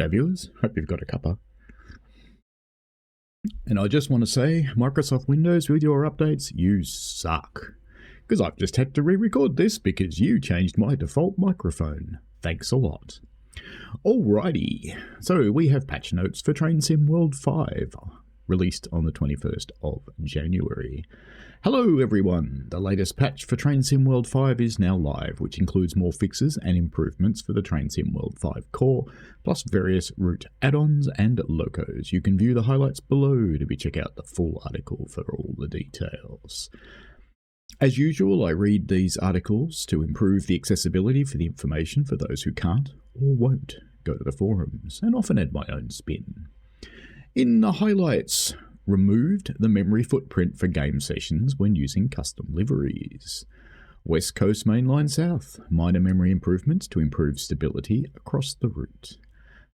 G'day viewers, hope you've got a cuppa. And I just want to say, Microsoft Windows with your updates, you suck. Because I've just had to re-record this because you changed my default microphone. Thanks a lot. Alrighty, so we have patch notes for Train Sim World 5, released on the 21st of January. Hello everyone, the latest patch for Train Sim World 5 is now live, which includes more fixes and improvements for the Train Sim World 5 core, plus various route add-ons and locos. You can view the highlights below to check out the full article for all the details. As usual, I read these articles to improve the accessibility for the information for those who can't or won't go to the forums, and often add my own spin. In the highlights, removed the memory footprint for game sessions when using custom liveries. West Coast Mainline South, minor memory improvements to improve stability across the route.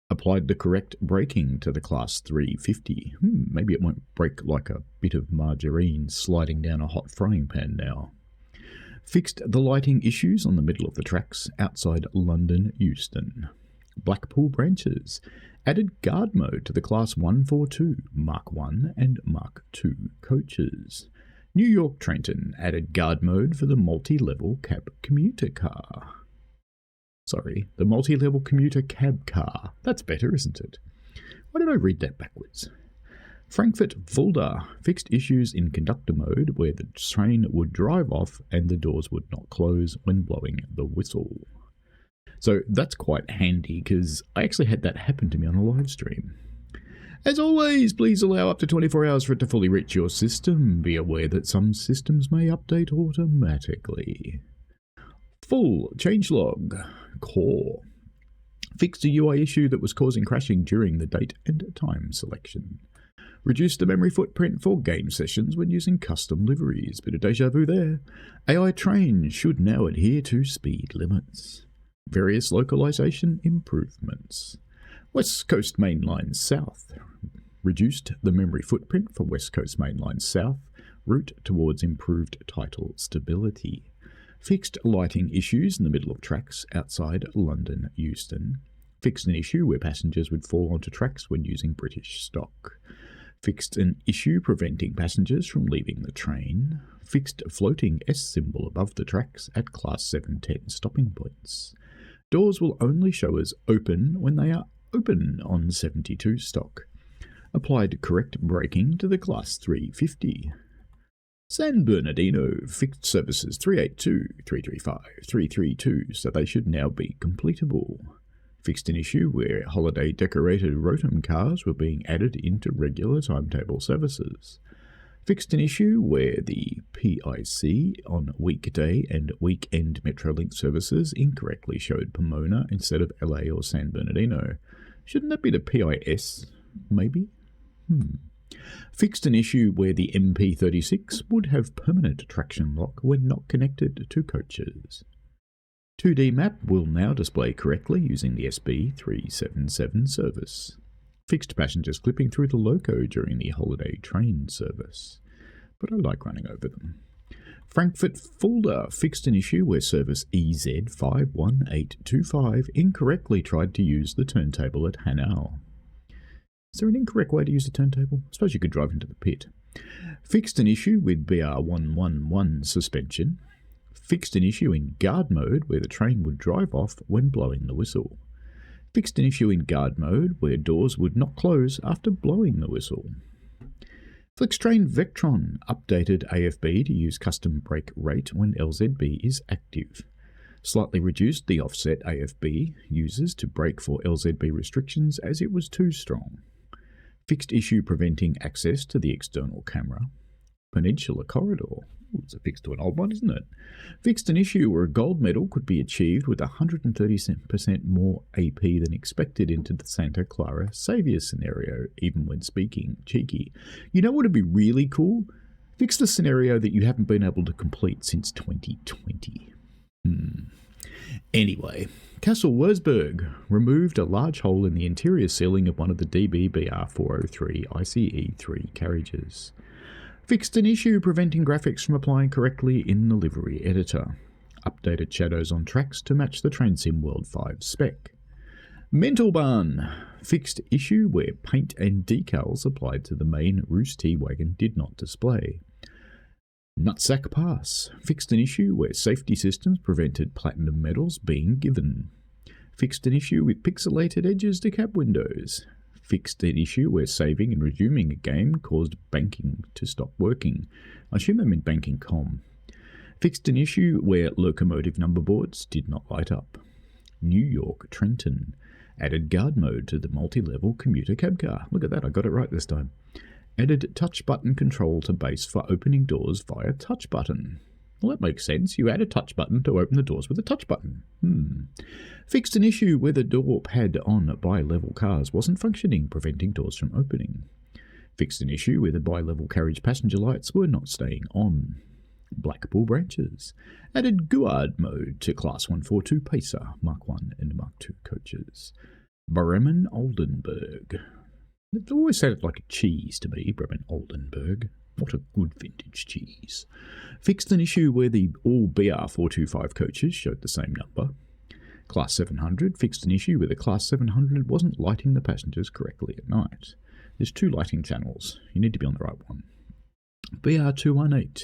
Applied the correct braking to the Class 350. Maybe it won't break like a bit of margarine sliding down a hot frying pan now. Fixed the lighting issues on the middle of the tracks outside London Euston. Blackpool branches. Added guard mode to the Class 142, Mark 1 and Mark 2 coaches. New York Trenton added guard mode for the multi-level cab commuter car. Sorry, the multi-level commuter cab car. That's better, isn't it? Why did I read that backwards? Frankfurt Fulda fixed issues in conductor mode where the train would drive off and the doors would not close when blowing the whistle. So that's quite handy because I actually had that happen to me on a live stream. As always, please allow up to 24 hours for it to fully reach your system. Be aware that some systems may update automatically. Full changelog core. Fixed a UI issue that was causing crashing during the date and time selection. Reduced the memory footprint for game sessions when using custom liveries. Bit of deja vu there. AI trains should now adhere to speed limits. Various localization improvements. West Coast Mainline South. Reduced the memory footprint for West Coast Mainline South. Route towards improved tidal stability. Fixed lighting issues in the middle of tracks outside London Euston. Fixed an issue where passengers would fall onto tracks when using British stock. Fixed an issue preventing passengers from leaving the train. Fixed floating S symbol above the tracks at Class 710 stopping points. Doors will only show as open when they are open on 72 stock. Applied correct braking to the Class 350. San Bernardino fixed services 382, 335, 332, so they should now be completable. Fixed an issue where holiday decorated Rotom cars were being added into regular timetable services. Fixed an issue where the PIC on weekday and weekend Metrolink services incorrectly showed Pomona instead of LA or San Bernardino. Shouldn't that be the PIS, maybe? Fixed an issue where the MP36 would have permanent traction lock when not connected to coaches. 2D map will now display correctly using the SB377 service. Fixed passengers clipping through the loco during the holiday train service, but I like running over them. Frankfurt Fulda fixed an issue where service EZ51825 incorrectly tried to use the turntable at Hanau. Is there an incorrect way to use the turntable? I suppose you could drive into the pit. Fixed an issue with BR111 suspension. Fixed an issue in guard mode where the train would drive off when blowing the whistle. Fixed an issue in guard mode where doors would not close after blowing the whistle. Flextrain Vectron updated AFB to use custom brake rate when LZB is active. Slightly reduced the offset AFB uses to brake for LZB restrictions as it was too strong. Fixed issue preventing access to the external camera. Peninsula Corridor. It's a fix to an old one, isn't it? Fixed an issue where a gold medal could be achieved with 130% more AP than expected into the Santa Clara Savior scenario, even when speaking cheeky. You know what would be really cool? Fix the scenario that you haven't been able to complete since 2020. Anyway, Castle Wurzburg removed a large hole in the interior ceiling of one of the DBBR403 ICE3 carriages. Fixed an issue preventing graphics from applying correctly in the livery editor. Updated shadows on tracks to match the Train Sim World 5 spec. Mental Bun. Fixed issue where paint and decals applied to the main Roos T-Wagon did not display. Nutsack Pass. Fixed an issue where safety systems prevented platinum medals being given. Fixed an issue with pixelated edges to cab windows. Fixed an issue where saving and resuming a game caused banking to stop working. I assume they meant banking com. Fixed an issue where locomotive number boards did not light up. New York Trenton. Added guard mode to the multi-level commuter cab car. Look at that, I got it right this time. Added touch button control to base for opening doors via touch button. Well, that makes sense. You add a touch button to open the doors with a touch button. Fixed an issue where the door pad on bi-level cars wasn't functioning, preventing doors from opening. Fixed an issue where the bi-level carriage passenger lights were not staying on. Blackpool branches. Added guard mode to Class 142 Pacer, Mark 1 and Mark 2 coaches. Bremen Oldenburg. It always sounded like a cheese to me, Bremen Oldenburg. What a good vintage cheese. Fixed an issue where the all BR425 coaches showed the same number. Class 700 fixed an issue where the Class 700 wasn't lighting the passengers correctly at night. There's 2 lighting channels. You need to be on the right one. BR218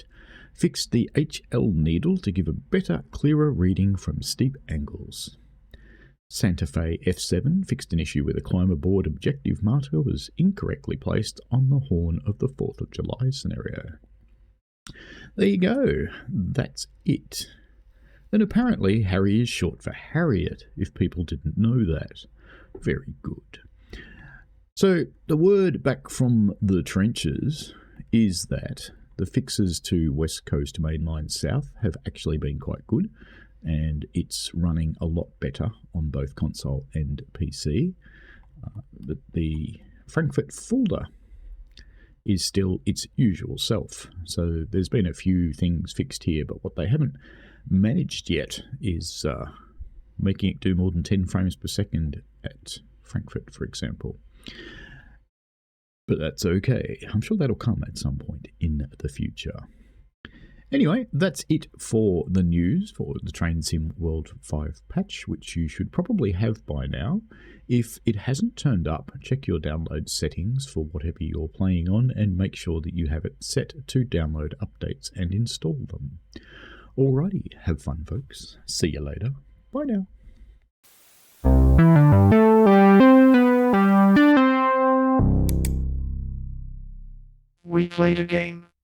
fixed the HL needle to give a better, clearer reading from steep angles. Santa Fe F7 fixed an issue where the climber board objective marker was incorrectly placed on the horn of the 4th of July scenario. There you go. That's it. And apparently Harry is short for Harriet, if people didn't know that. Very good. So the word back from the trenches is that the fixes to West Coast Mainline South have actually been quite good, and it's running a lot better on both console and PC. But the Frankfurt Fulda is still its usual self. So there's been a few things fixed here, but what they haven't managed yet is making it do more than 10 frames per second at Frankfurt, for example. But that's okay. I'm sure that'll come at some point in the future. Anyway, that's it for the news for the Train Sim World 5 patch, which you should probably have by now. If it hasn't turned up, check your download settings for whatever you're playing on and make sure that you have it set to download updates and install them. Alrighty, have fun folks. See you later. Bye now. We played a game.